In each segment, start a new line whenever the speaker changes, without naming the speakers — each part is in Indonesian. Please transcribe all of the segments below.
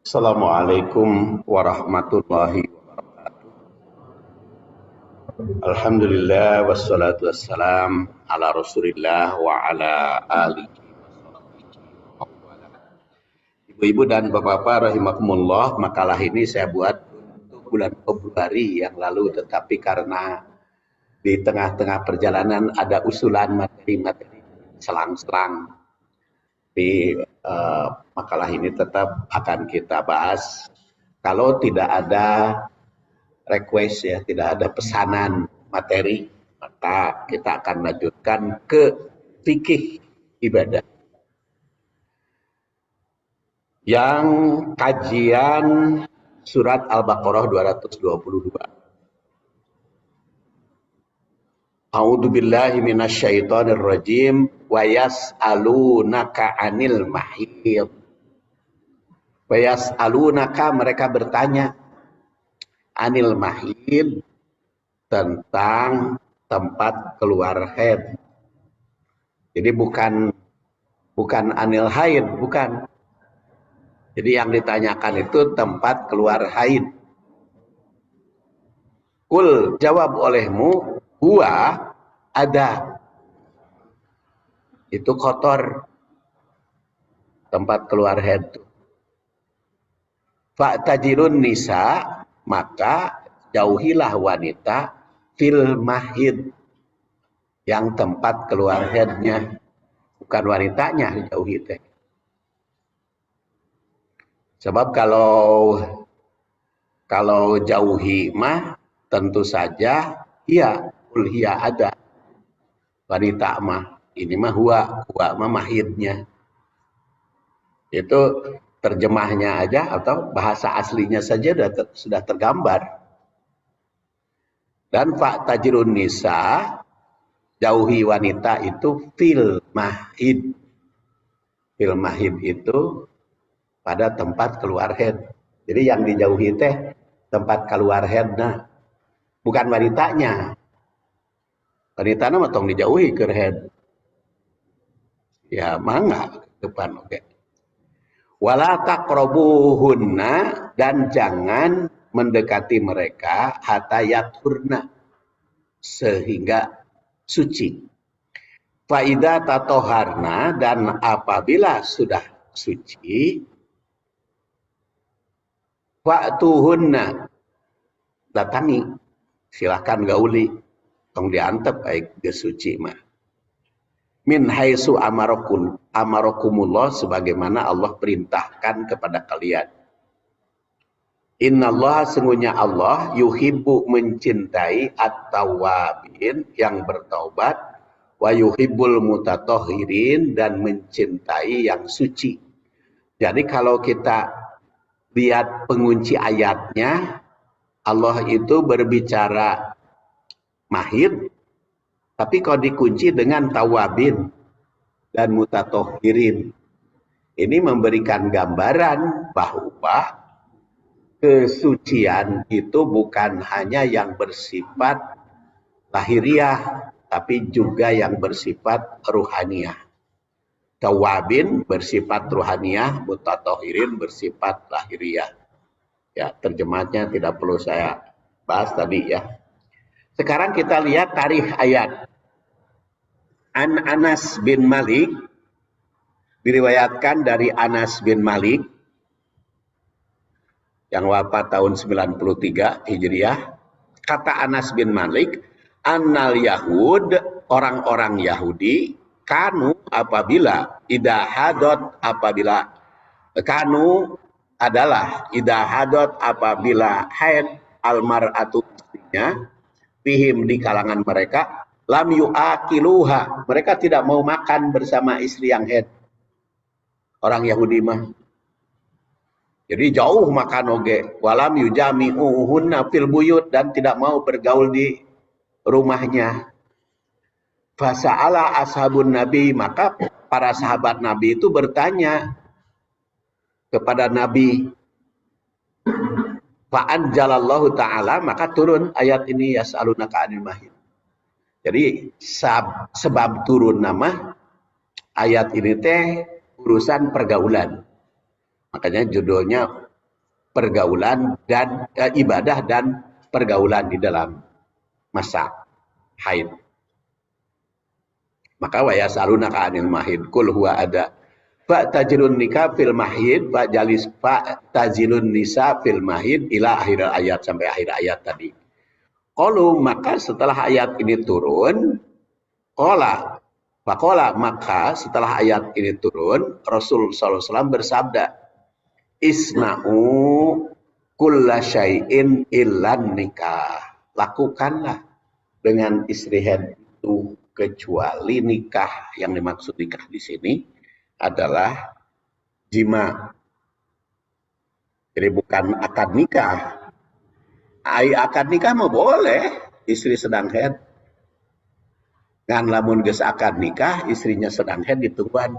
Assalamualaikum warahmatullahi wabarakatuh. Alhamdulillah wassalatu wassalam ala Rasulillah wa ala alihi wa sahbihi. Ibu-ibu dan bapak-bapak rahimakumullah, makalah ini saya buat untuk bulan Februari yang lalu, tetapi karena di tengah-tengah perjalanan ada usulan materi-materi selang-selang di makalah ini tetap akan kita bahas. Kalau tidak ada request ya, tidak ada pesanan materi, maka kita akan lanjutkan ke fikih ibadah. Yang kajian surat Al-Baqarah 222. A'udzu billahi minasyaitonir rajim wa yas'alunaka 'anil mahid. Wa yas'alunaka, mereka bertanya, anil mahid, tentang tempat keluar haid. Jadi bukan anil haid, bukan. Jadi yang ditanyakan itu tempat keluar haid. Kul, jawab olehmu, huwa, ada. Itu kotor tempat keluar haid. Fa'tajirun nisa, maka jauhilah wanita fil mahid, yang tempat keluar haidnya, bukan wanitanya dijauhi teh. Sebab kalau jauhi mah tentu saja iya, ulhiya ada wanita mah, ini mah huwa mah mahidnya. Itu terjemahnya aja atau bahasa aslinya saja sudah tergambar. Dan fa'tajirun nisa, jauhi wanita itu fil mahid. Fil mahid itu pada tempat keluar haid. Jadi yang dijauhi teh tempat keluar haidna, bukan wanitanya. Wanitanya mah tong dijauhi ke haid. Ya mangga depan oke. Wala taqrabuhunna, dan jangan mendekati mereka hatta yathurna, sehingga suci. Faida tatoharna, dan apabila sudah suci, fa'tuhunna, datangi, silahkan gauli, tong diantep baik geus suci mah. Min haitsu amarakumullah, sebagaimana Allah perintahkan kepada kalian. Innallaha, sungguhnya Allah, yuhibbu, mencintai, at-tawwabin, yang bertaubat, wa yuhibbul mutatahhirin, dan mencintai yang suci. Jadi kalau kita lihat pengunci ayatnya, Allah itu berbicara mahid, tapi kalau dikunci dengan tawabin dan mutatahhirin. Ini memberikan gambaran bahwa kesucian itu bukan hanya yang bersifat lahiriah, tapi juga yang bersifat ruhaniyah. Tawabin bersifat ruhaniyah, mutatahhirin bersifat lahiriah. Ya, terjemahnya tidak perlu saya bahas tadi ya. Sekarang kita lihat tarikh ayat. An Anas bin Malik, diriwayatkan dari Anas bin Malik yang wafat tahun 93 Hijriah. Kata Anas bin Malik, annal Yahud, orang-orang Yahudi, kanu, apabila idahadot, apabila kanu adalah idahadot, apabila haid almar'atu, istrinya, fihim, di kalangan mereka, lam yu'akiluha, mereka tidak mau makan bersama istri yang haid. Orang Yahudi mah. Jadi jauh makan oge, walam yujami'uhunna fil buyut, dan tidak mau bergaul di rumahnya. Fasa'ala ashabun Nabi, maka para sahabat Nabi itu bertanya kepada Nabi. Fa'anjalallahu ta'ala, maka turun ayat ini, yas'alunaka 'anil mahid. Jadi sebab turun nama ayat ini teh urusan pergaulan. Makanya judulnya pergaulan dan ibadah dan pergaulan di dalam masa haid. Maka wa yas'alunaka 'anil mahid qul huwa ada fa tajilun nikah fil mahid fa jalis fa tajilun nisa fil mahid ila akhir ayat, sampai akhir ayat tadi. Qalu, maka setelah ayat ini turun, faqala, maka setelah ayat ini turun, Rasul sallallahu alaihi wasallam bersabda, isna'u kulla syai'in illan nikah. Lakukanlah dengan istri haid itu kecuali nikah. Yang dimaksud nikah di sini adalah jima. Jadi bukan akad nikah. Akad nikah mah boleh, istri sedang haid. Ngan lamun geus akad nikah, istrinya sedang haid ditungguan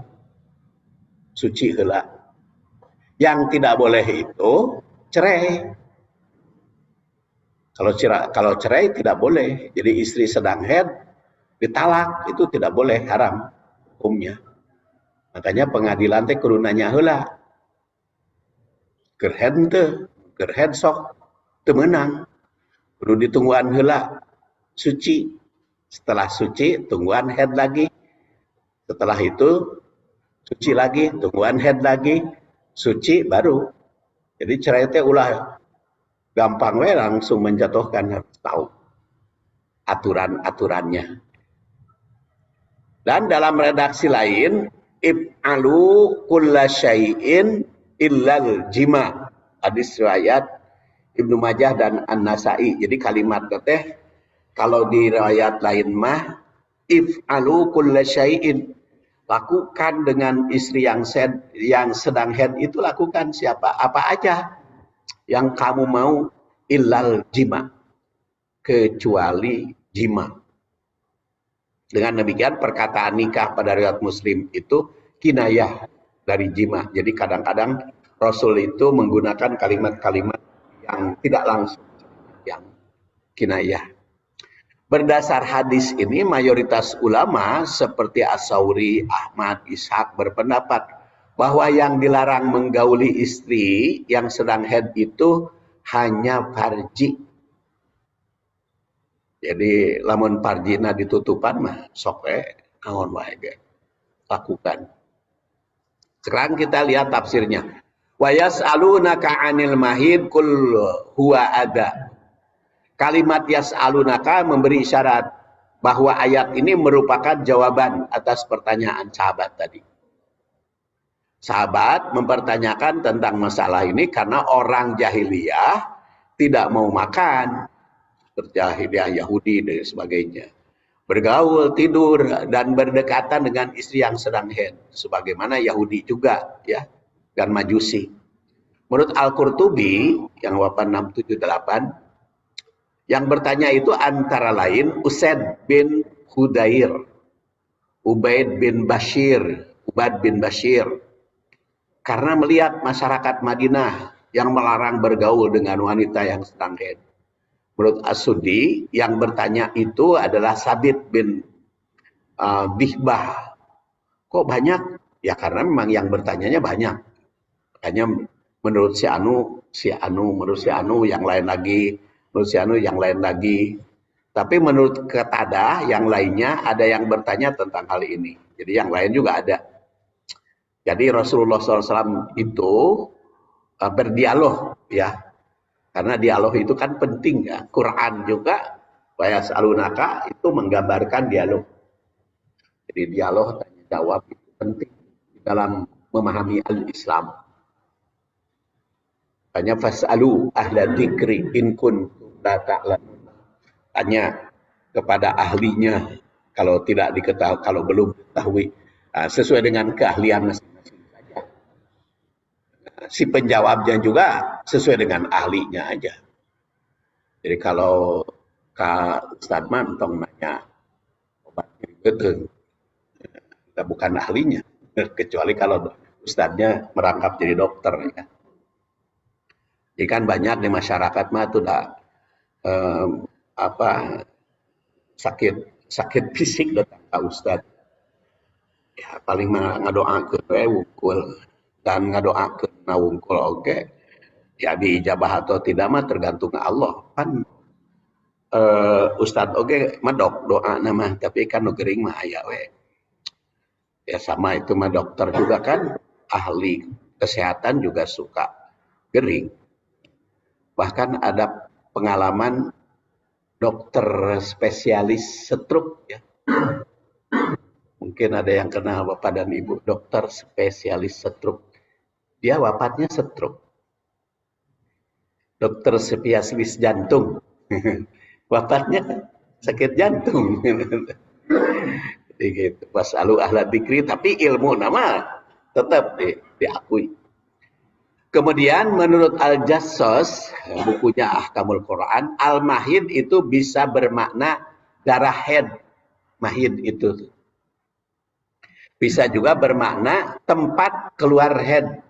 suci heula. Yang tidak boleh itu cerai. Kalau cerai tidak boleh. Jadi istri sedang haid ditalak itu tidak boleh, haram hukumnya. Makanya pengadilan teh kudu nanya heula. Keur haid teu, keur haid sok teu meunang. Kudu ditungguan heula suci. Setelah suci tungguan haid lagi. Setelah itu suci lagi, tungguan haid lagi, suci baru. Jadi cerai teh ulah gampang we langsung menjatuhkan, harus tahu aturan-aturannya. Dan dalam redaksi lain, if'alu kulla syai'in illal jima. Hadis riwayat Ibnu Majah dan An-Nasa'i. Jadi kalimat teh kalau di riwayat lain mah if'alu kulla syai'in, lakukan dengan istri yang sedang haid itu, lakukan apa aja yang kamu mau, illal jima, kecuali jima. Dengan demikian perkataan nikah pada riwayat Muslim itu kinayah dari jima. Jadi kadang-kadang Rasul itu menggunakan kalimat-kalimat yang tidak langsung, yang kinayah. Berdasar hadis ini, mayoritas ulama seperti As-Sauri, Ahmad, Ishaq berpendapat bahwa yang dilarang menggauli istri yang sedang haid itu hanya farji. Jadi lamun farjina ditutupan mah sok naon wae ge lakukan. Sekarang kita lihat tafsirnya. Wa yas'alunaka 'anil mahid qul huwa ada. Kalimat yas'alunaka memberi isyarat bahwa ayat ini merupakan jawaban atas pertanyaan sahabat tadi. Sahabat mempertanyakan tentang masalah ini karena orang jahiliyah tidak mau makan, jahiliyah Yahudi dan sebagainya. Bergaul, tidur, dan berdekatan dengan istri yang sedang haid. Sebagaimana Yahudi juga, ya, dan Majusi. Menurut Al-Qurtubi yang wafat 678, yang bertanya itu antara lain Usaid bin Hudair, Ubaid bin Bashir, karena melihat masyarakat Madinah yang melarang bergaul dengan wanita yang sedang haid. Menurut As-Suddi, yang bertanya itu adalah Sabit bin Bihbah. Kok banyak? Ya karena memang yang bertanyanya banyak. Makanya menurut si Anu, menurut si Anu yang lain lagi, menurut si Anu yang lain lagi. Tapi menurut Qatadah yang lainnya ada yang bertanya tentang hal ini. Jadi yang lain juga ada. Jadi Rasulullah SAW itu berdialog, ya, karena dialog itu kan penting, ya. Quran juga wa yas'alunaka itu menggambarkan dialog. Jadi dialog tanya jawab itu penting dalam memahami al-Islam. Tanya fas'alu ahla dzikri in kuntum la ta'lamun. Tanya kepada ahlinya kalau tidak diketahui, kalau belum diketahui, sesuai dengan keahlian masing-masing saja. Si penjawabnya juga sesuai dengan ahlinya aja. Jadi kalau Kak Ustadz Mantong nanya obat nyeri kita bukan ahlinya, kecuali kalau Ustadznya merangkap jadi dokter, ya. Jadi kan banyak di masyarakat mah tuh sakit fisik datang ke Ustadz. Ya paling ngadoakeun we wungkul dan ngadoakeun na wungkul oge. Ya diijabah atau tidak mah tergantung Allah. Kan Ustadz oke medok doa nama, tapi kan nu gering mah aya we. Ya sama itu mah dokter juga kan ahli kesehatan juga suka gering. Bahkan ada pengalaman dokter spesialis stroke ya. Mungkin ada yang kenal Bapak dan Ibu, dokter spesialis stroke. Dia wafatnya stroke. Dokter spesialis jantung. Wafatnya sakit jantung. Gitu. Wasalu ahla dikri, tapi ilmu nama tetap diakui. Kemudian menurut Al-Jassos, bukunya Ahkamul Quran, Al-Mahid itu bisa bermakna darah head. Mahid itu bisa juga bermakna tempat keluar head.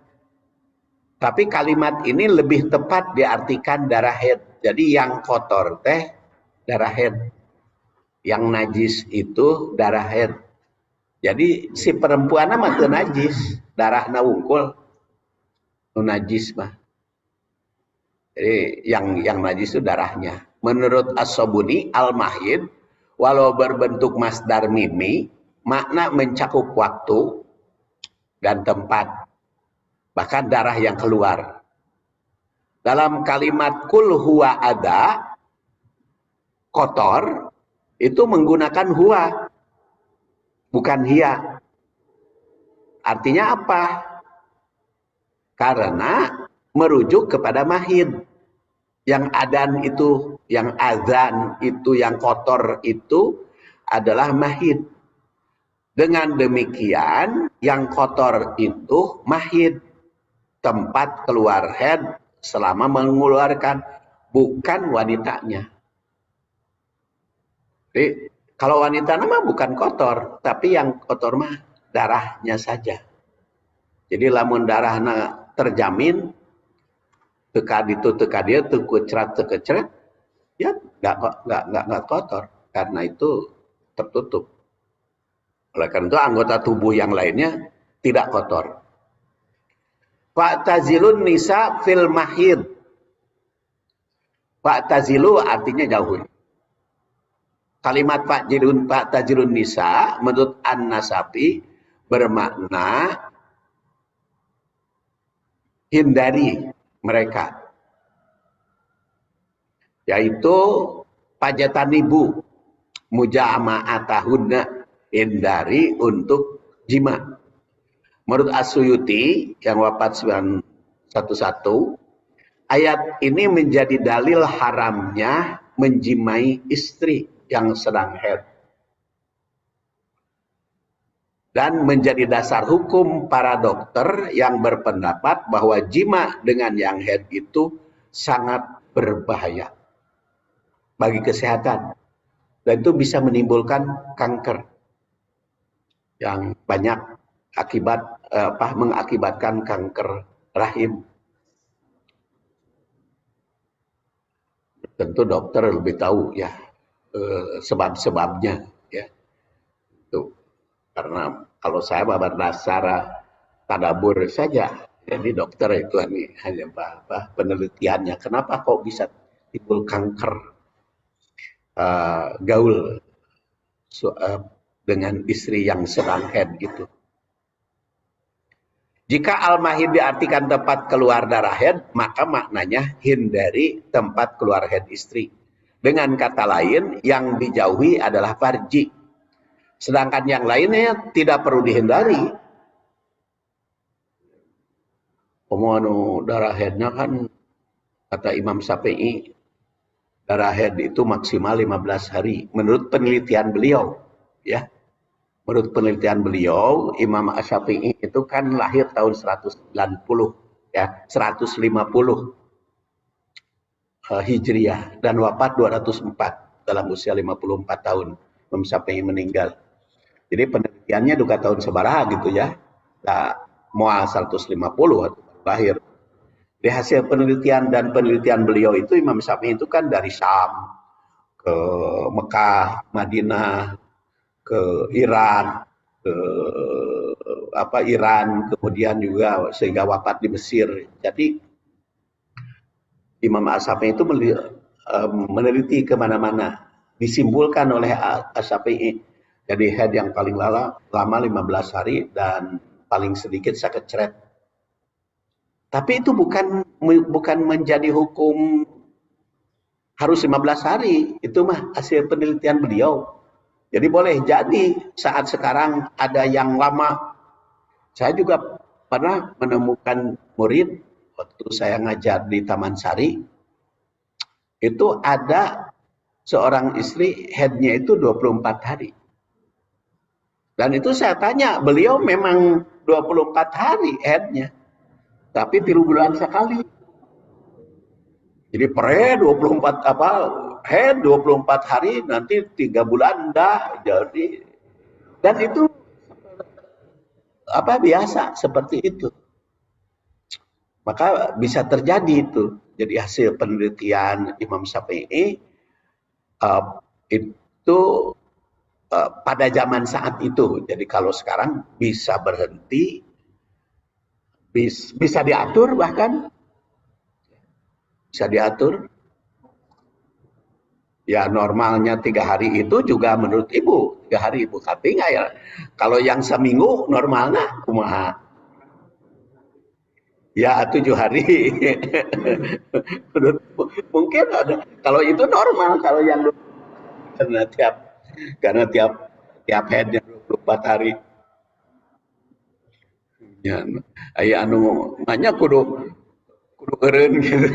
Tapi kalimat ini lebih tepat diartikan darah head. Jadi yang kotor teh darah head. Yang najis itu darah head. Jadi si perempuan mah teu najis, darahna wungkul. Nu najis mah. Jadi yang najis itu darahnya. Menurut As-Sobuni, Al-Mahid walau berbentuk masdar mimi, makna mencakup waktu dan tempat. Bahkan darah yang keluar. Dalam kalimat kul huwa ada, kotor, itu menggunakan huwa, bukan hiya. Artinya apa? Karena merujuk kepada mahid. Yang adan itu, yang azan itu, yang kotor itu adalah mahid. Dengan demikian, yang kotor itu mahid. Tempat keluar head selama mengeluarkan, bukan wanitanya. Jadi, kalau wanita mah bukan kotor, tapi yang kotor mah darahnya saja. Jadi lamun darahnya terjamin, teka itu teka dia, tekecret, ya nggak kotor, karena itu tertutup. Oleh karena itu anggota tubuh yang lainnya tidak kotor. Fa'tazilun nisa fil mahid. Fa'tazilu artinya jauhi. Kalimat fa'tazilun nisa menurut An-Nasafi bermakna hindari mereka. Yaitu pajatanibu mujama'atahunna, hindari untuk jima. Menurut As-Suyuti yang wafat 911, ayat ini menjadi dalil haramnya menjimai istri yang sedang haid. Dan menjadi dasar hukum para dokter yang berpendapat bahwa jima dengan yang haid itu sangat berbahaya bagi kesehatan. Dan itu bisa menimbulkan kanker yang banyak mengakibatkan kanker rahim. Tentu dokter lebih tahu ya sebab-sebabnya ya. Itu karena kalau saya berdasar tadabur saja, jadi dokter itu hanya penelitiannya kenapa kok bisa timbul kanker gaul dengan istri yang sedang haid itu. Jika al-mahid diartikan tempat keluar darah haid, maka maknanya hindari tempat keluar haid istri. Dengan kata lain, yang dijauhi adalah farji. Sedangkan yang lainnya tidak perlu dihindari. Darah haidnya kan, kata Imam Syafi'i, darah haid itu maksimal 15 hari. Menurut penelitian beliau, ya. Menurut penelitian beliau, Imam Asy-Syafi'i itu kan lahir tahun 190, ya, 150 Hijriah dan wafat 204 dalam usia 54 tahun. Imam Syafi'i meninggal. Jadi penelitiannya juga tahun sebaraha gitu ya. Nah, mual 150 atau lahir. Di hasil penelitian beliau itu Imam Syafi'i itu kan dari Syam ke Mekah, Madinah, ke Iran, Iran, kemudian juga sehingga wafat di Mesir. Jadi Imam As-Syafi'i itu meneliti kemana-mana, disimpulkan oleh As-Syafi'i. Jadi haid yang paling lama 15 hari dan paling sedikit sakit ceret. Tapi itu bukan menjadi hukum harus 15 hari. Itu mah hasil penelitian beliau. Jadi boleh jadi saat sekarang ada yang lama. Saya juga pernah menemukan murid waktu saya ngajar di Taman Sari. Itu ada seorang istri headnya itu 24 hari. Dan itu saya tanya, beliau memang 24 hari headnya. Tapi 3 bulan sekali. Jadi per 24 head 24 hari, nanti 3 bulan dah jadi. Dan itu biasa seperti itu. Maka bisa terjadi itu. Jadi hasil penelitian Imam Syafi'i itu pada zaman saat itu. Jadi kalau sekarang bisa berhenti, bisa diatur, bahkan bisa diatur. Ya normalnya 3 hari itu juga menurut ibu 3 hari ibu, tapi nggak ya. Kalau yang seminggu normalnya kumaha? Ya 7 hari. Mungkin ada. Kalau itu normal, kalau yang karena tiap headnya 24 hari. Ya, aya anu banyak kudu eureun gitu.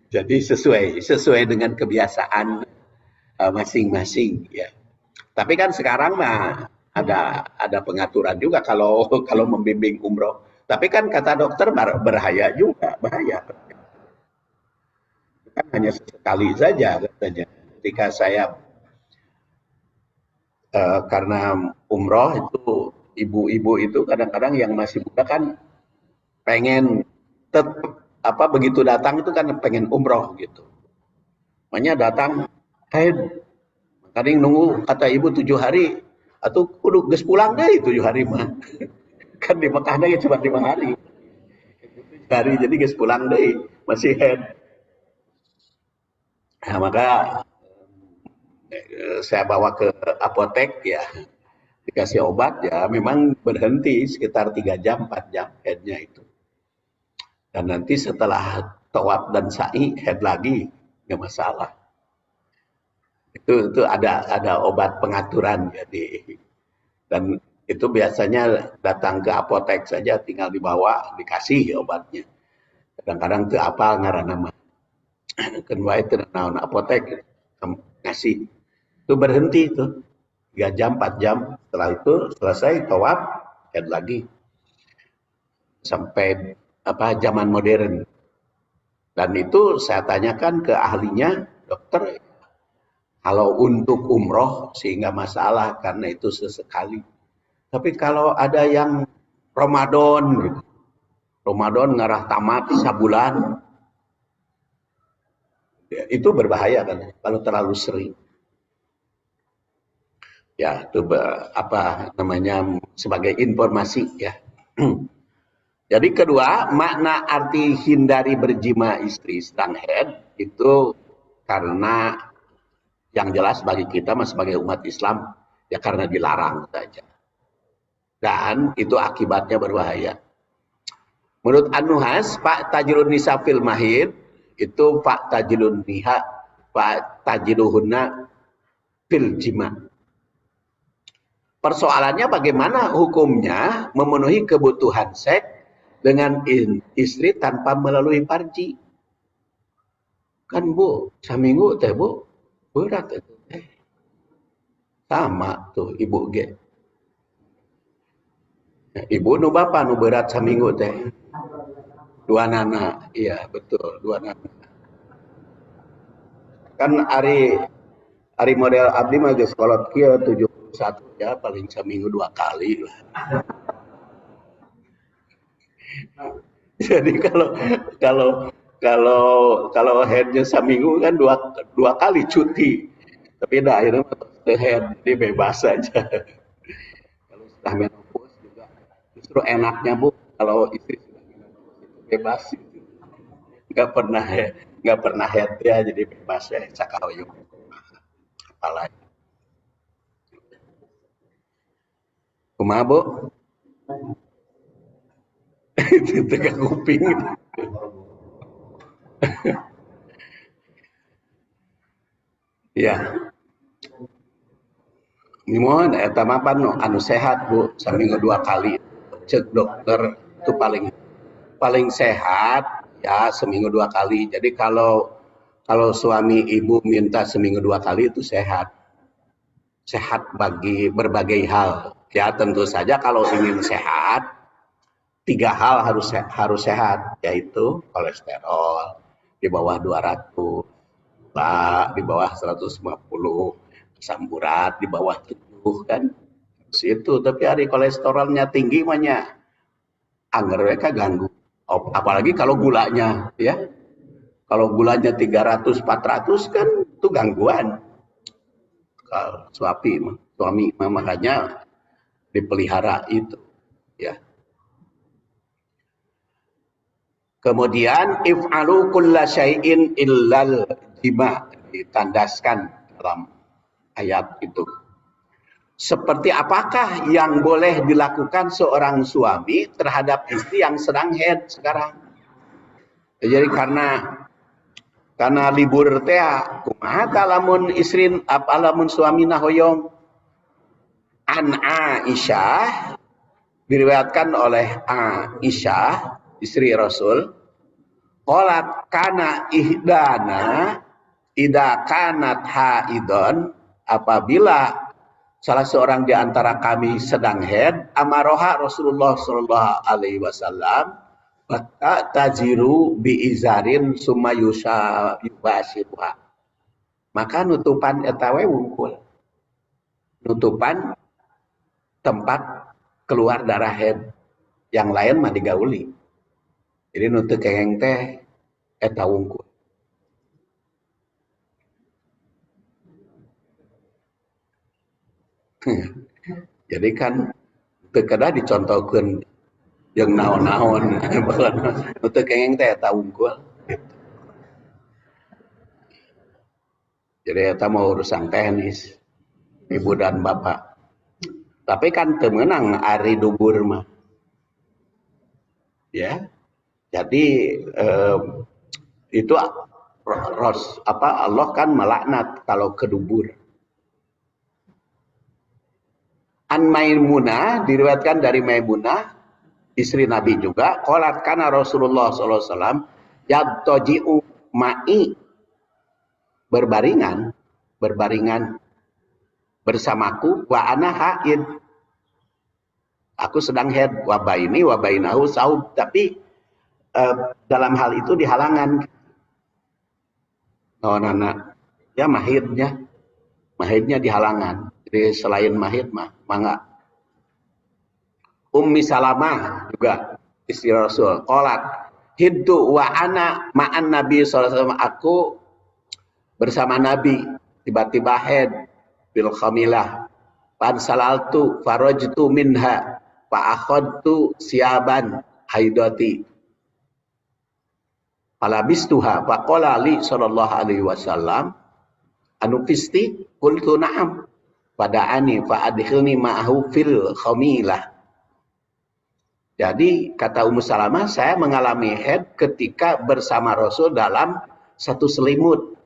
Jadi sesuai dengan kebiasaan masing-masing ya. Tapi kan sekarang mah ada pengaturan juga kalau membimbing umroh. Tapi kan kata dokter bahaya juga, bahaya. Kan hanya sekali saja katanya. Ketika saya karena umroh itu ibu-ibu itu kadang-kadang yang masih muda kan pengen begitu datang itu kan pengen umroh gitu. Makanya datang, kadang nunggu kata ibu 7 hari atau kudu geus pulang deh 7 hari mah. Kan di Mekah ya cuma 5 hari. Jadi geus pulang deh masih head. Nah, maka saya bawa ke apotek ya, dikasih obat ya, memang berhenti sekitar 3 jam 4 jam headnya itu. Dan nanti setelah tawaf dan sa'i head lagi nggak masalah. Itu ada obat pengaturan jadi, dan itu biasanya datang ke apotek saja tinggal dibawa dikasih obatnya. Kadang-kadang itu apa ngaranna mah kan wae teu naon apotek ngasih. Itu berhenti itu 3 jam 4 jam, setelah itu selesai tawaf head lagi sampai zaman modern. Dan itu saya tanyakan ke ahlinya, dokter, kalau untuk umroh sehingga masalah karena itu sesekali. Tapi kalau ada yang Ramadan gitu, Ramadan ngarah tamat sabulan, ya, itu berbahaya kan kalau terlalu sering. Ya, itu sebagai informasi ya. Jadi kedua, makna arti hindari berjima istri sedang head itu karena yang jelas bagi kita sebagai umat Islam ya karena dilarang saja. Dan itu akibatnya berbahaya. Menurut An-Nuhas, Pak Tajilun Nisa fil Mahid itu Pak Tajilun Niha, Pak Tajiluhunna fil Jima. Persoalannya bagaimana hukumnya memenuhi kebutuhan seks dengan istri tanpa melalui farji. Kan Bu, saminggu teh Bu, berat itu teh. Sama tuh Ibu ge. Ibu nu bapak nu berat saminggu teh. 2 nana, iya betul 2 nana. Kan ari model abdi mah geus kolot kieu 71 ya paling saminggu 2 kali lah. Jadi kalau headnya seminggu kan dua kali cuti, tapi akhirnya head jadi bebas saja. Kalau sudah menopause juga justru enaknya Bu kalau istri sudah menopause itu bebas. nggak pernah head ya, jadi bebas ya cakahoyong apalagi kumaha bu tegak kuping ya mohon eta mah anu sehat bu seminggu 2 kali cek dokter itu paling paling sehat ya seminggu 2 kali. Jadi kalau suami ibu minta seminggu 2 kali itu sehat, sehat bagi berbagai hal. Ya tentu saja kalau ingin sehat 3 hal harus sehat, yaitu kolesterol di bawah 200, di bawah 150, asam urat di bawah 7 kan. Itu tapi hari kolesterolnya tinggi banyak anggar mereka ganggu. Apalagi kalau gulanya ya. Kalau gulanya 300 400 kan itu gangguan. Kalau suami makanya dipelihara itu ya. Kemudian if'alu kulla syai'in illal jima ditandaskan dalam ayat itu. Seperti apakah yang boleh dilakukan seorang suami terhadap istri yang sedang haid sekarang? Jadi karena libur teh kumaha lamun isrin lamun suamina hoyong an Aisyah diriwayatkan oleh Aisyah istri Rasul qalat kana ihdana ida kanat haidon apabila salah seorang di antara kami sedang haid amaroha Rasulullah sallallahu alaihi wasallam maka tajiru bi izarin sumayusha yubasiruha maka nutupan eta we wungkul nutupan tempat keluar darah haid yang lain mah digauli jadi nutup kengeng teh eta wungkul jadi kan tekada dicontohkeun jeung naon-naon nutup kengeng teh eta wungkul jadi eta mau urusan teknis ibu dan bapak tapi kan temenang ari dubur mah ya jadi itu Allah kan melaknat kalau kedubur. An Maimunah diriwayatkan dari Maimunah istri Nabi juga qalat kana Rasulullah sallallahu alaihi wasallam yadtaji'u ma'i berbaringan bersamaku wa ana haid aku sedang haid wa bainahu saub tapi dalam hal itu dihalangan anak ya mahidnya dihalangan jadi selain mahid mah mangga Ummi Salamah juga istri Rasul qalat hiddu wa ana ma'an Nabi sallallahu alaihi wasallam aku bersama Nabi tiba-tiba haid bil khamilah pan salaltu farajtu minha fa akhadtu siaban haidati falabistuha fa qala li sallallahu alaihi wasallam anu fisti qultu na'am pada'ani fa adkhilni ma'ahu fil khamilah. Jadi kata Ummu Salamah saya mengalami haid ketika bersama Rasul dalam satu selimut.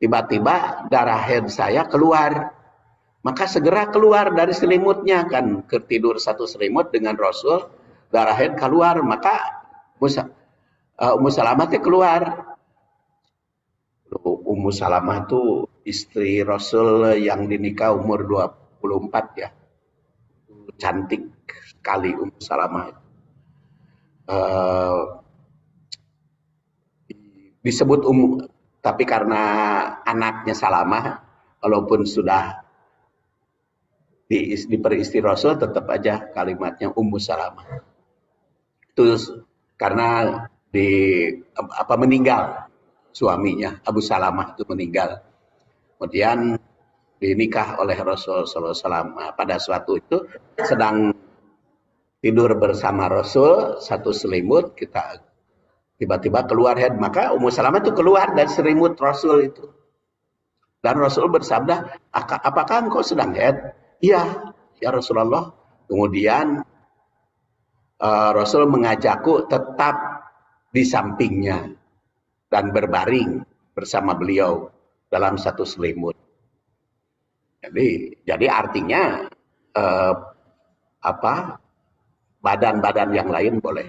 Tiba-tiba darah haid saya keluar. Maka segera keluar dari selimutnya kan ketidur satu selimut dengan Rasul, darah haid keluar, maka Ummu Salamah itu keluar. Ummu Salamah itu istri Rasul yang dinikah umur 24 ya. Cantik sekali Ummu Salamah. Disebut tapi karena anaknya Salamah, walaupun sudah diperisti Rasul, tetap aja kalimatnya Ummu Salamah. Itu karena meninggal suaminya, Abu Salamah itu meninggal. Kemudian dinikah oleh Rasul sallallahu alaihi wasallam. Pada suatu itu sedang tidur bersama Rasul satu selimut, kita Tiba-tiba keluar head, maka Ummu Salamah itu keluar dari selimut Rasul itu. Dan Rasul bersabda, apakah engkau sedang head? Iya, ya Rasulullah. Kemudian Rasul mengajakku tetap di sampingnya dan berbaring bersama beliau dalam satu selimut. Jadi artinya badan-badan yang lain boleh,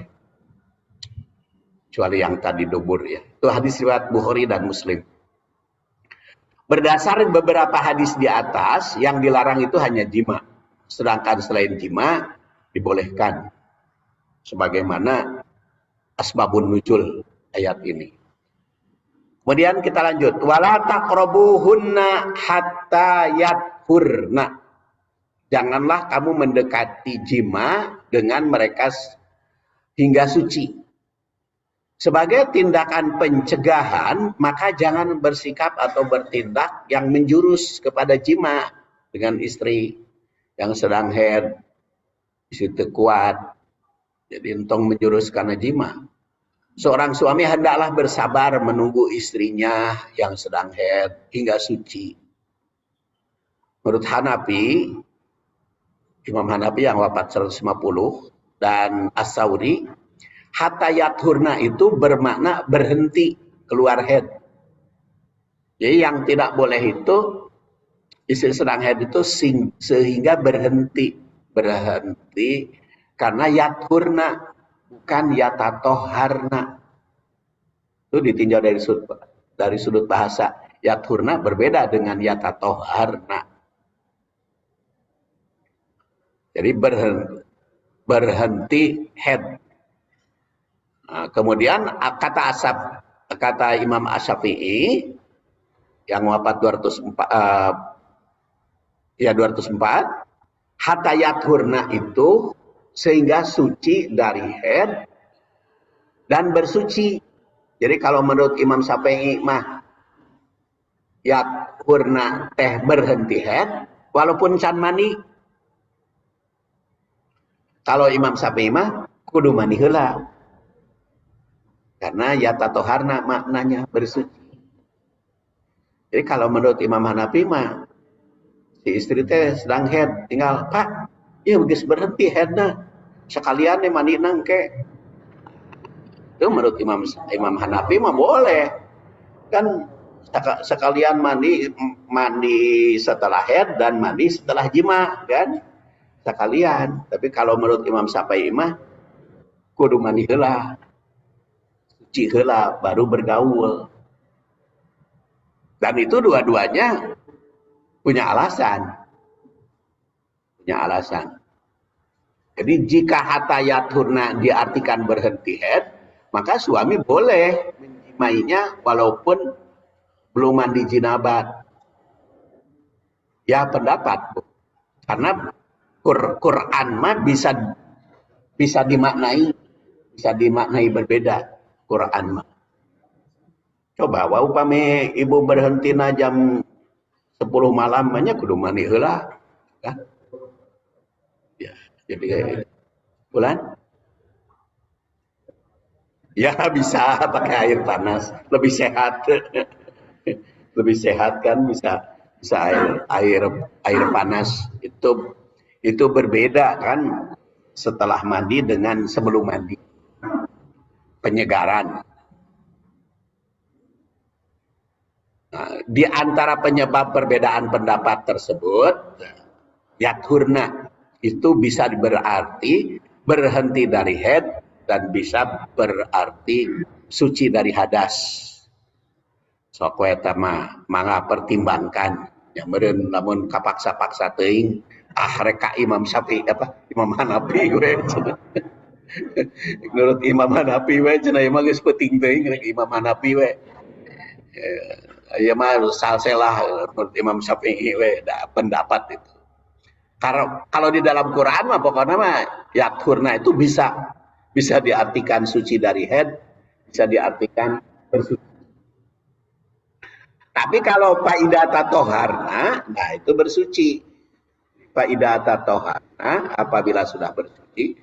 kecuali yang tadi dubur ya. Itu hadis riwayat Bukhari dan Muslim. Berdasar beberapa hadis di atas, yang dilarang itu hanya jima. Sedangkan selain jima, dibolehkan. Sebagaimana asbabun nuzul ayat ini. Kemudian kita lanjut. Wala taqrabuhunna hatta yadhurna. Janganlah kamu mendekati jima dengan mereka hingga suci. Sebagai tindakan pencegahan, maka jangan bersikap atau bertindak yang menjurus kepada jima dengan istri yang sedang haid, istri kuat. Jadi entong menjurus karena jima. Seorang suami hendaklah bersabar menunggu istrinya yang sedang haid hingga suci. Menurut Hanafi, Imam Hanafi yang wafat 150 dan As-Sauri, hatta yathurna itu bermakna berhenti keluar haid. Jadi yang tidak boleh itu istri sedang haid itu sehingga berhenti karena yathurna bukan yatatoharna. Itu ditinjau dari sudut bahasa. Yathurna berbeda dengan yatatoharna. Jadi berhenti haid. Nah, kemudian kata Imam Asy-Syafi'i yang wafat 204, hatta yathurna itu sehingga suci dari haid dan bersuci. Jadi kalau menurut Imam Syafi'i mah yathurna teh berhenti haid walaupun can mani. Kalau Imam Syafi'i mah kudu mani heula. Karena yatatoharna maknanya bersuci. Jadi kalau menurut Imam Hanafi mah si istri teh sedang haid, tinggal Pak, ya geus berhenti haidna. Sekalian nih mandi nangke. Itu menurut Imam Hanafi mah boleh. Kan sekalian mandi setelah haid dan mandi setelah jima kan? Sekalian. Tapi kalau menurut Imam Syafi'i mah kudu mandi heula. Suci heula baru bergaul. Dan itu dua-duanya punya alasan. Jadi jika hatta yathurna diartikan berhenti haid, maka suami boleh menjimainya walaupun belum mandi jinabat. Ya pendapat. Karena Quran mah bisa dimaknai berbeda. Quran mah. Coba upami ibu berhentina jam 10 malam banyak kudu mandi heula. Kan? Ya, jadi bulan ya bisa pakai air panas, lebih sehat. Lebih sehat kan bisa air panas itu berbeda kan setelah mandi dengan sebelum mandi. Penyegaran. Nah, di antara penyebab perbedaan pendapat tersebut, yathurna itu bisa berarti berhenti dari haid dan bisa berarti suci dari hadas. Sok eta mah mangga pertimbangkan. Ya meureun lamun kapaksa-paksa teuing reka Imam Syafi'i Imam Hanafi we. Menurut Imam Hanafi we cenah ieu mah geus peuting teuing rek Imam Hanafi we. Ieu mah salselah menurut Imam Syafi'i we da pendapat itu. Kalau di dalam Quran mah pokoknya mah yathurna itu bisa diartikan suci dari haid, bisa diartikan bersuci. Tapi kalau faidata toharna, nah itu bersuci. Faidata toharna apabila sudah bersuci,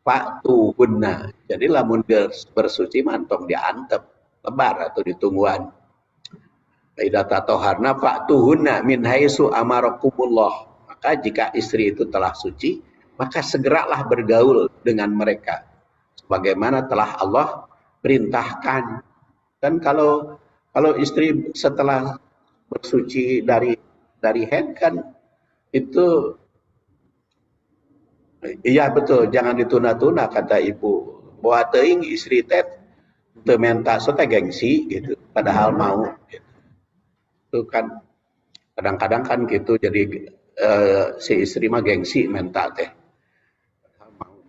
fa'tuhunna. Jadi lamun bersuci mantong diantep lebar atau ditungguan. Idza tatoharna fa'tuhunna min haitsu amarakumullah. Maka jika istri itu telah suci, maka segeralah bergaul dengan mereka sebagaimana telah Allah perintahkan. Dan kalau istri setelah bersuci dari haid kan itu, iya betul, jangan ditunda-tunda kata ibu. Bahwa teuing istri teh teu menta teh gengsi gitu, padahal mau gitu. Itu kan kadang-kadang kan gitu, jadi si istri mah gengsi menta teh.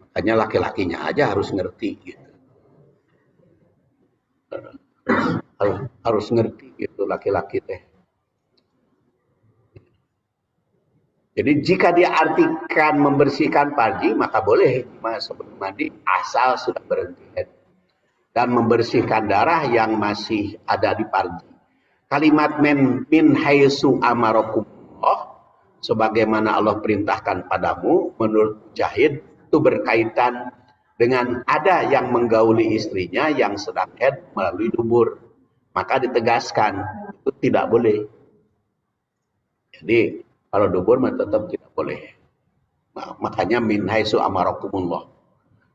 Makanya laki-lakinya aja harus ngerti gitu. Harus ngerti gitu laki-laki teh. Jadi jika diartikan membersihkan parji, maka boleh sebelum mandi asal sudah berhenti haid. Dan membersihkan darah yang masih ada di parji. Kalimat min haitsu amarakumullah, sebagaimana Allah perintahkan padamu, menurut Mujahid itu berkaitan dengan ada yang menggauli istrinya yang sedang haid melalui dubur. Maka ditegaskan itu tidak boleh. Jadi kalau dubur tetap tidak boleh. Nah, makanya min haitsu amarakumullah.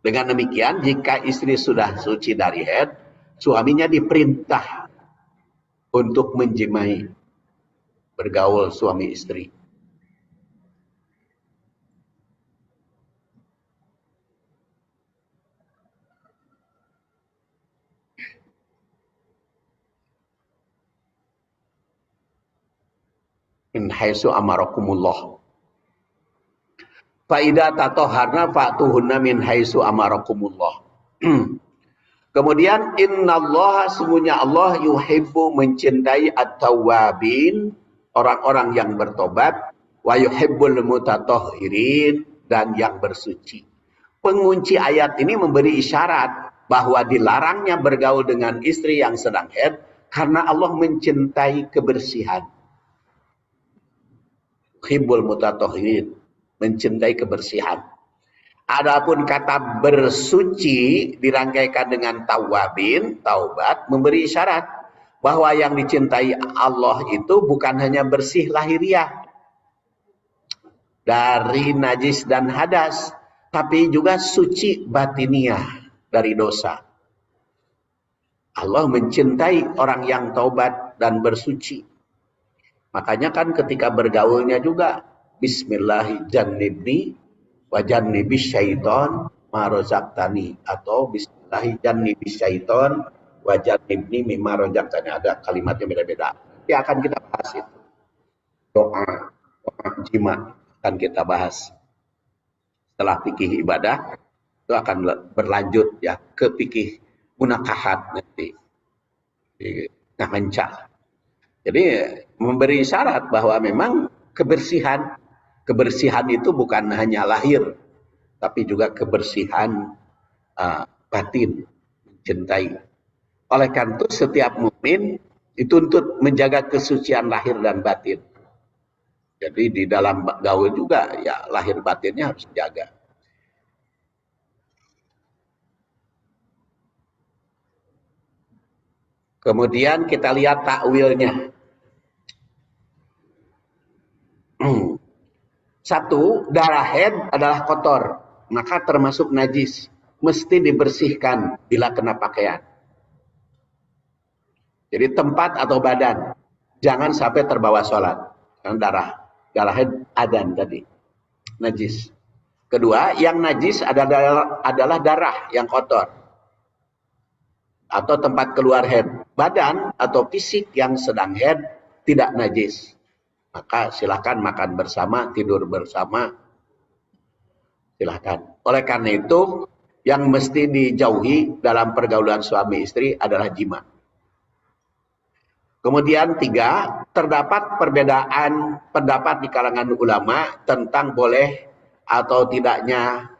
Dengan demikian jika istri sudah suci dari haid, suaminya diperintah untuk menjimai, bergaul suami istri. Min haitsu amarakumullah. Fa idza tatoharna fa'tuhunna min haitsu amarakumullah. Kemudian innallaha, sesungguhnya Allah yuhibbu, mencintai at-tawwabin, orang-orang yang bertobat, wa yuhibbul mutatahhirin, dan yang bersuci. Pengunci ayat ini memberi isyarat bahwa dilarangnya bergaul dengan istri yang sedang haid karena Allah mencintai kebersihan. Yuhibbul mutatahhirin, mencintai kebersihan. Adapun kata bersuci dirangkaikan dengan tawabin, taubat, memberi isyarat bahwa yang dicintai Allah itu bukan hanya bersih lahiriah dari najis dan hadas, tapi juga suci batiniah dari dosa. Allah mencintai orang yang taubat dan bersuci. Makanya kan ketika bergaulnya juga Bismillahirrahmanirrahim wajan nibis syaiton marozak atau bismillahirrahmanirrahim syaiton wajan nibni mimma rozaktani. Ada kalimatnya beda-beda. Nanti akan kita bahas itu. Doa jima akan kita bahas. Setelah fikih ibadah itu akan berlanjut ya ke fikih munakahat nanti. Ngahancah. Jadi memberi syarat bahwa memang kebersihan itu bukan hanya lahir, tapi juga kebersihan batin, mencintai. Oleh karena itu setiap mukmin dituntut menjaga kesucian lahir dan batin. Jadi di dalam gaul juga ya lahir batinnya harus dijaga. Kemudian kita lihat takwilnya. Satu, darah haid adalah kotor, maka termasuk najis, mesti dibersihkan bila kena pakaian. Jadi tempat atau badan, jangan sampai terbawa sholat. Karena darah haid adan tadi, najis. Kedua, yang najis adalah darah yang kotor atau tempat keluar haid. Badan atau fisik yang sedang haid tidak najis. Maka silahkan makan bersama, tidur bersama, silahkan. Oleh karena itu, yang mesti dijauhi dalam pergaulan suami istri adalah jima. Kemudian 3, terdapat perbedaan pendapat di kalangan ulama tentang boleh atau tidaknya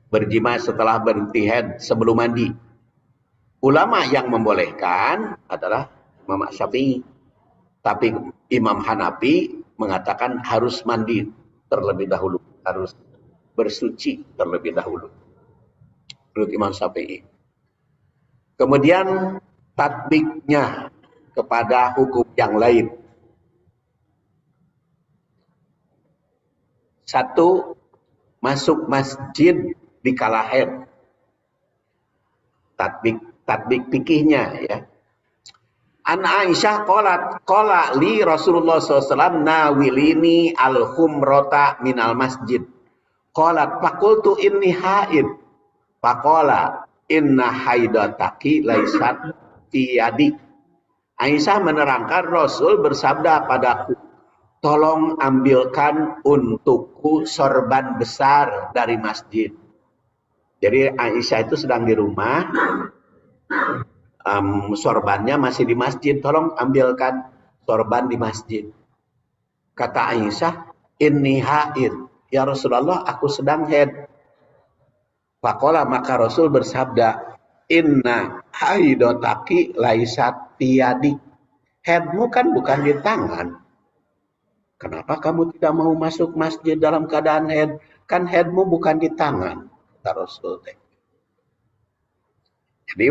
berjima setelah berhenti haid sebelum mandi. Ulama yang membolehkan adalah Imam Syafi'i. Tapi Imam Hanafi mengatakan harus mandi terlebih dahulu, harus bersuci terlebih dahulu. menurut Imam Syafi'i. Kemudian tatbiknya kepada hukum yang lain. Satu, masuk masjid di kala haid. Tatbik fikihnya ya. An Aisyah qala li Rasulullah SAW nawilini al-humrata minal masjid. Qalat faqultu inni haid. Faqala inna haidataki laisat tiyadi. Aisyah menerangkan Rasul bersabda padaku, tolong ambilkan untukku sorban besar dari masjid. Jadi Aisyah itu sedang di rumah, sorbannya masih di masjid, tolong ambilkan sorban di masjid. Kata Aisyah, inni haid, ya Rasulullah aku sedang haid. Faqala maka Rasul bersabda, inna haidotaki laisat tiyadi. Haidmu kan bukan di tangan. Kenapa kamu tidak mau masuk masjid dalam keadaan haid? Kan haidmu bukan di tangan, kata Rasul. Jadi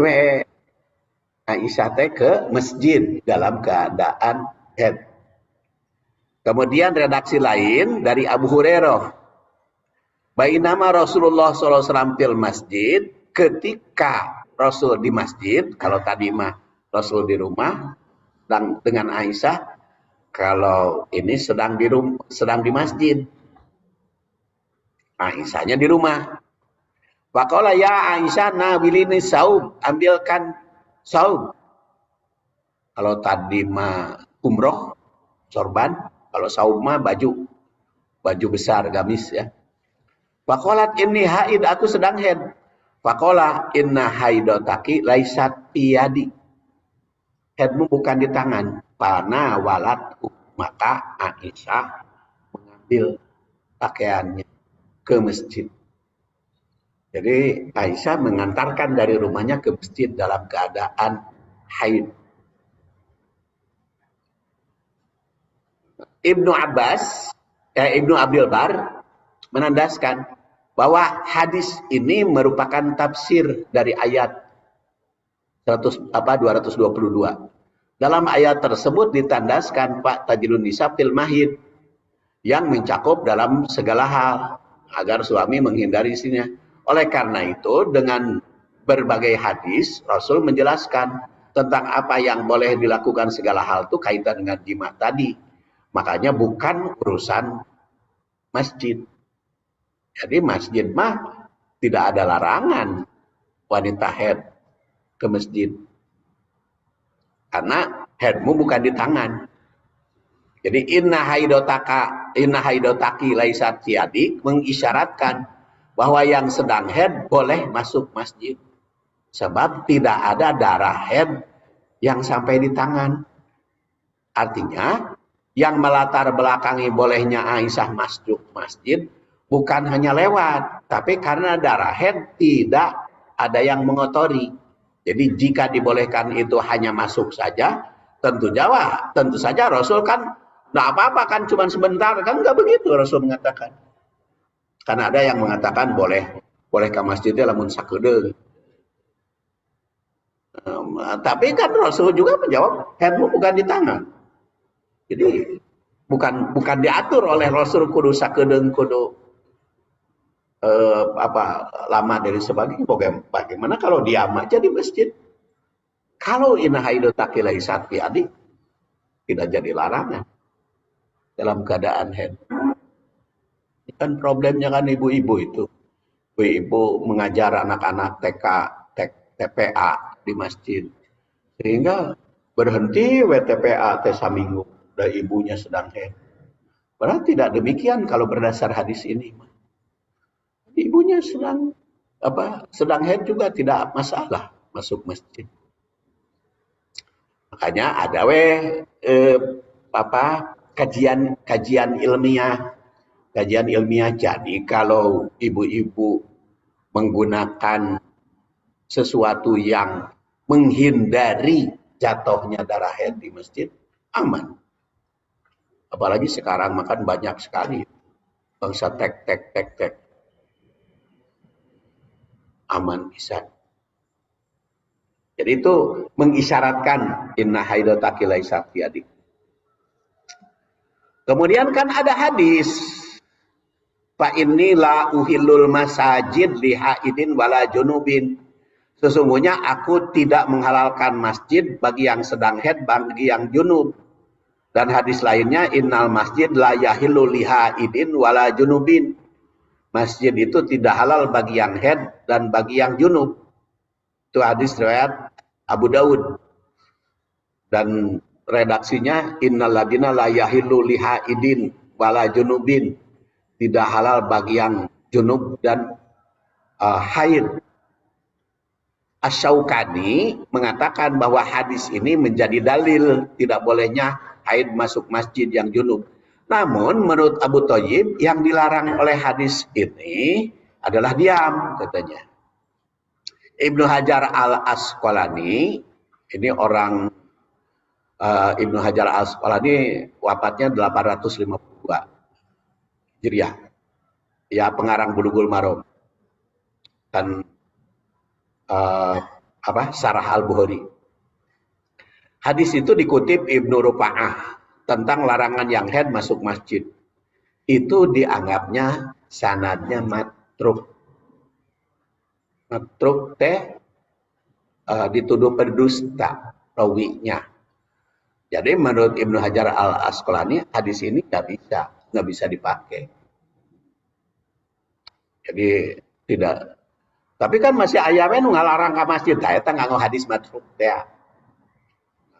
Aisyah ke masjid dalam keadaan haid. Kemudian redaksi lain dari Abu Hurairah. Bainama Rasulullah SAW fil masjid, ketika Rasul di masjid, kalau tadi mah Rasul di rumah, dan dengan Aisyah, kalau ini sedang di masjid, Aisyahnya di rumah. Faqala ya Aisyah nawilini saum, ambilkan saum. Kalau tadi mah umroh, sorban, kalau saum mah baju besar, gamis ya. Faqalat inni haid, aku sedang haid. Faqala inna haidotaki laisat iyadi. Haidmu bukan di tangan. Pana walat, maka Aisyah mengambil pakaiannya ke masjid. Jadi Aisyah mengantarkan dari rumahnya ke masjid dalam keadaan haid. Ibnu Abdul Bar menandaskan bahwa hadis ini merupakan tafsir dari ayat 222. Dalam ayat tersebut ditandaskan Pak Tajilun Nisa fil mahid yang mencakup dalam segala hal agar suami menghindari isinya. Oleh karena itu dengan berbagai hadis Rasul menjelaskan tentang apa yang boleh dilakukan segala hal itu kaitan dengan jima tadi. Makanya bukan urusan masjid. Jadi masjid mah tidak ada larangan wanita haid ke masjid. Karena haidmu bukan di tangan. Jadi inna haidotaki laisat tiyadi mengisyaratkan bahwa yang sedang haid boleh masuk masjid. Sebab tidak ada darah haid yang sampai di tangan. Artinya yang melatar belakangi bolehnya Aisyah masuk masjid bukan hanya lewat, tapi karena darah haid tidak ada yang mengotori. Jadi jika dibolehkan itu hanya masuk saja, tentu saja Rasul kan nggak apa-apa kan, cuma sebentar kan, nggak begitu Rasul mengatakan. Karena ada yang mengatakan boleh ke masjidnya lamun sakedeung. Tapi kan Rasul juga menjawab haidmu bukan di tangan. Jadi bukan diatur oleh Rasul kudu sakedeung kudu lama dari sebagainya. Bagaimana kalau diam aja di masjid? Kalau inna haidotaki laisat tiyadi tidak jadi larangan dalam keadaan haid. Ini kan problemnya kan ibu-ibu itu. Ibu mengajar anak-anak TK, TPA di masjid. Sehingga berhenti WTPA saminggu dan ibunya sedang haid. Padahal tidak demikian kalau berdasar hadis ini. Ibunya sedang haid juga tidak masalah masuk masjid. Makanya ada kajian ilmiah. Jadi kalau ibu-ibu menggunakan sesuatu yang menghindari jatuhnya darah haid di masjid, aman. Apalagi sekarang makan banyak sekali bangsa tek. aman bisa. Jadi itu mengisyaratkan inna haidataki laysat fi adik. Kemudian kan ada hadis fa inni la uhillul masajid li haidin wala junubin. Sesungguhnya aku tidak menghalalkan masjid bagi yang sedang haid, bagi yang junub. Dan hadis lainnya innal masjid la yahillu li haidin wala junubin. Masjid itu tidak halal bagi yang haid dan bagi yang junub. Itu hadis riwayat Abu Daud. Dan redaksinya innal ladina la yahillu li haidin wala junubin. Tidak halal bagi yang junub dan haid. Asy-Syaukani mengatakan bahwa hadis ini menjadi dalil tidak bolehnya haid masuk masjid yang junub. Namun menurut Abu Thayyib yang dilarang oleh hadis ini adalah diam katanya. Ibnu Hajar al-Asqalani ini orang Ibnu Hajar al-Asqalani wafatnya 852 Hijriah. Ya pengarang Bulughul Maram dan Syarah Al-Bukhari. Hadis itu dikutip Ibnu Rufa'ah tentang larangan yang haid masuk masjid. Itu dianggapnya sanadnya matruk. Matruk dituduh berdusta rawinya. Jadi menurut Ibnu Hajar al-Asqalani hadis ini nggak bisa dipakai. Jadi tidak. Tapi kan masih ayamnya ngalarang ke masjid. Eta nggak hadis matruk ya.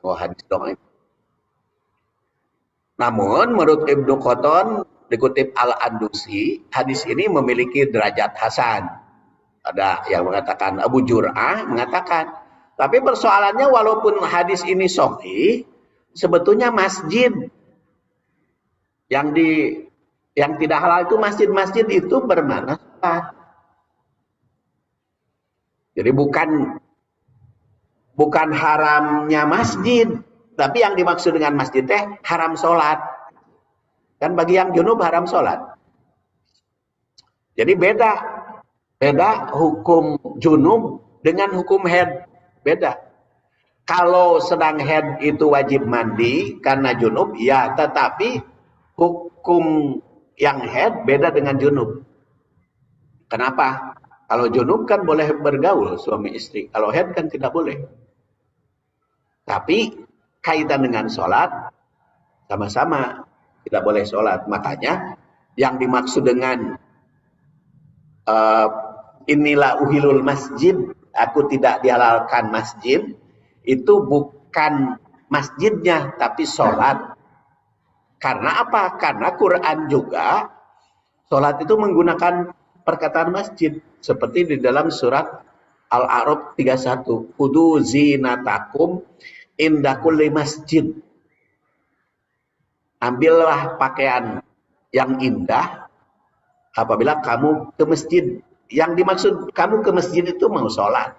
Nggak hadis dong. Namun menurut Ibnu Qotton dikutip Al-Andusi, hadis ini memiliki derajat hasan. Ada yang mengatakan Abu Jur'ah mengatakan. Tapi persoalannya walaupun hadis ini sahih, sebetulnya masjid yang tidak halal itu masjid-masjid itu bermanfaat. Jadi bukan haramnya masjid, tapi yang dimaksud dengan masjid haram sholat. Kan bagi yang junub haram sholat. Jadi beda hukum junub dengan hukum haid, beda. Kalau sedang haid itu wajib mandi karena junub, ya, tetapi hukum yang haid beda dengan junub. Kenapa? Kalau junub kan boleh bergaul suami istri, kalau haid kan tidak boleh. Tapi kaitan dengan sholat, sama-sama tidak boleh sholat. Makanya yang dimaksud dengan inilah uhilul masjid, aku tidak dihalalkan masjid, itu bukan masjidnya, tapi sholat. Karena apa? Karena Quran juga sholat itu menggunakan perkataan masjid. Seperti di dalam surat Al-A'raf 31. Khudu zinatakum inda kulli masjid. Ambillah pakaian yang indah apabila kamu ke masjid. Yang dimaksud kamu ke masjid itu mau sholat.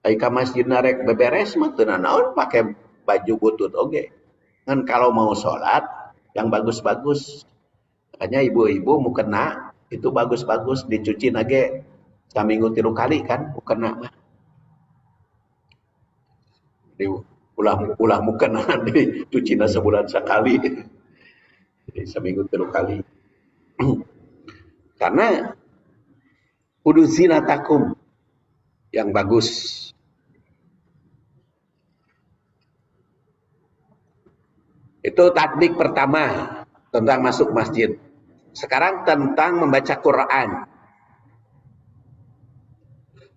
Aika masjid narek beberes mah teu naon pakai baju butut oge. Kan kalau mau sholat yang bagus-bagus. Makanya ibu-ibu mukena itu bagus-bagus dicuci nage saminggu 3 kali kan mukena mah. Ulah mukena dicuci sebulan sekali. Jadi seminggu 3 kali. Karena kudu zinatakum yang bagus. Itu taktik pertama tentang masuk masjid. Sekarang tentang membaca Quran.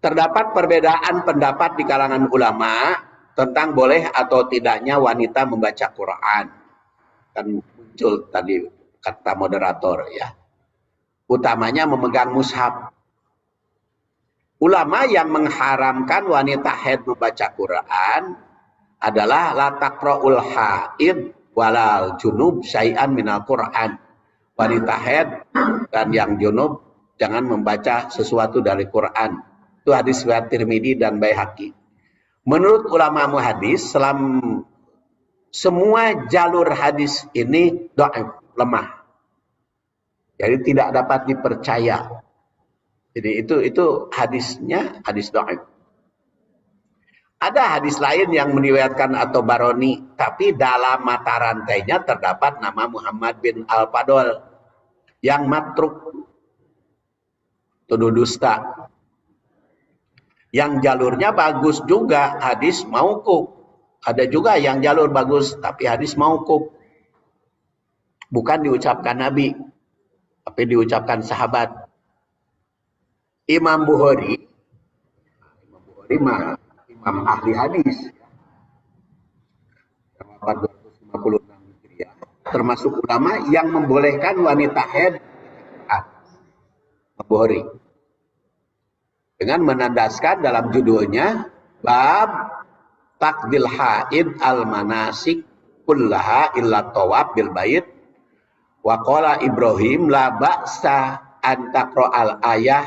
Terdapat perbedaan pendapat di kalangan ulama tentang boleh atau tidaknya wanita membaca Quran. Kan muncul tadi kata moderator ya. Utamanya memegang mushaf. Ulama yang mengharamkan wanita haid membaca Quran adalah la taqra'ul haid walal junub syai'an minal Quran. Wanita haid dan yang junub jangan membaca sesuatu dari Quran. Itu hadis riwayat Tirmidzi dan Baihaqi. Menurut ulama muhadis, semua jalur hadis ini dhaif, lemah. Jadi tidak dapat dipercaya. Jadi itu hadisnya hadis dhaif. Ada hadis lain yang meriwayatkan atau baroni, tapi dalam mata rantainya terdapat nama Muhammad bin Al-Fadl yang matruk, tuduh dusta. Yang jalurnya bagus juga, hadis mauquf. Ada juga yang jalur bagus, tapi hadis mauquf. Bukan diucapkan Nabi, tapi diucapkan sahabat. Imam Bukhari mah Imam ahli hadis, wafat 256 Hijriah, termasuk ulama yang membolehkan wanita haid Bukhari dengan menandaskan dalam judulnya bab takdil haid al manasik kullaha illa tawaf bil bait wa qala Ibrahim la ba'sa an taqra al ayah.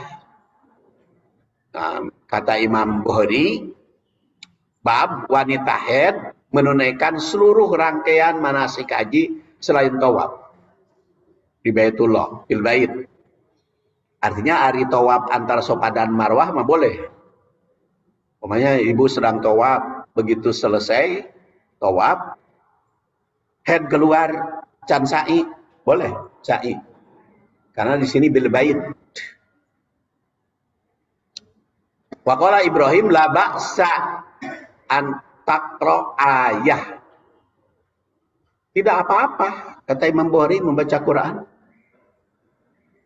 Kata Imam Bukhari, bab wanita haid menunaikan seluruh rangkaian manasik haji selain tawaf di Baitullah, bil bait. Artinya hari tawaf antara Safa dan Marwah mah boleh. Umpamanya ibu sedang tawaf, begitu selesai tawaf, haid keluar, can sa'i, boleh sa'i. Karena di sini bil bait. Wa qala Ibrahim la ba'sa an taqra ayah. Tidak apa-apa, kata Imam Bukhari, membaca Quran.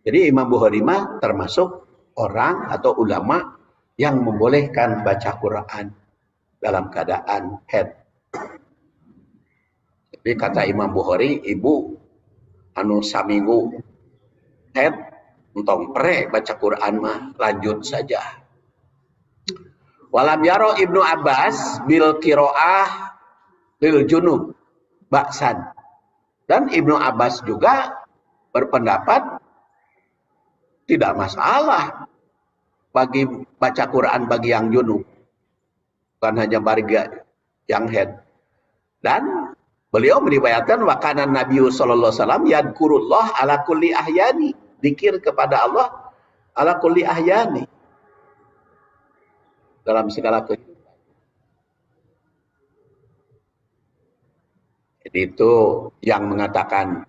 Jadi Imam Bukhari mah termasuk orang atau ulama yang membolehkan baca Quran dalam keadaan haid. Jadi kata Imam Bukhari, ibu anu saminggu haid entong pre baca Quran mah lanjut saja. Walam yaro Ibnu Abbas bil qiraah lil junub ba'san. Dan Ibnu Abbas juga berpendapat tidak masalah bagi baca Quran bagi yang junub, bukan hanya bagi yang haid. Dan beliau meriwayatkan wa kana Nabi sallallahu alaihi wasallam yadkurullah ala kulli ahyani, zikir kepada Allah ala kulli ahyani, dalam segala kehidupan. Jadi itu yang mengatakan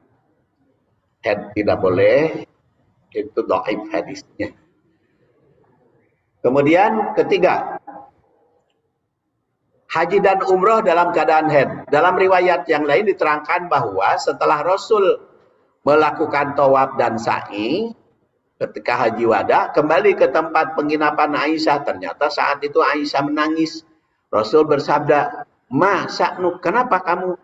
haid tidak boleh, itu dhaif hadisnya. Kemudian ketiga, haji dan umroh dalam keadaan haid. Dalam riwayat yang lain diterangkan bahwa setelah Rasul melakukan tawaf dan sa'i ketika haji wada, kembali ke tempat penginapan Aisyah. Ternyata saat itu Aisyah menangis. Rasul bersabda, "Ma sa'nu, kenapa kamu?"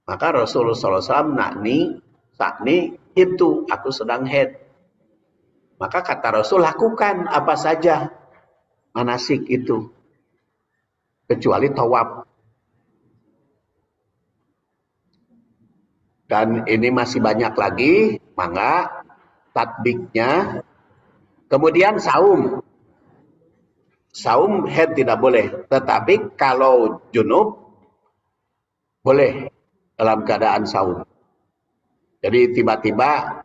Maka Rasulullah SAW, sakni itu, aku sedang haid. Maka kata Rasul, lakukan apa saja manasik itu, kecuali tawaf. Dan ini masih banyak lagi, maka tatbiknya. Kemudian saum. Saum haid tidak boleh, tetapi kalau junub boleh dalam keadaan saum. Jadi tiba-tiba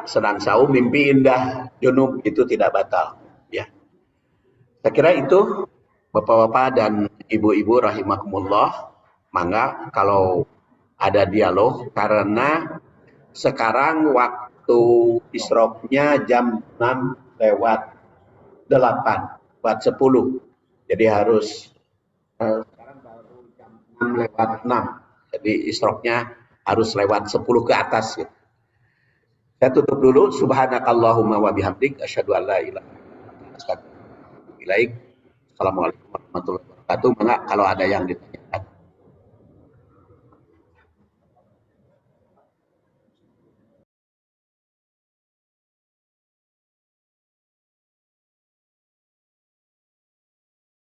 sedang saum mimpi indah junub, itu tidak batal, ya. Saya kira itu Bapak-bapak dan Ibu-ibu rahimakumullah. Mangga kalau ada dialog, karena sekarang waktu isroknya jam 6:08, jadi harus sekarang baru jam 6:06, jadi isroknya harus lewat 10 ke atas, gitu. Saya tutup dulu. Subhanakallahumma wa bihamdik asyhadu an la ilaha illa anta astaghfiruka wa atubu ilaik. Assalamualaikum warahmatullahi wabarakatuh. Mangga kalau ada yang ditanya.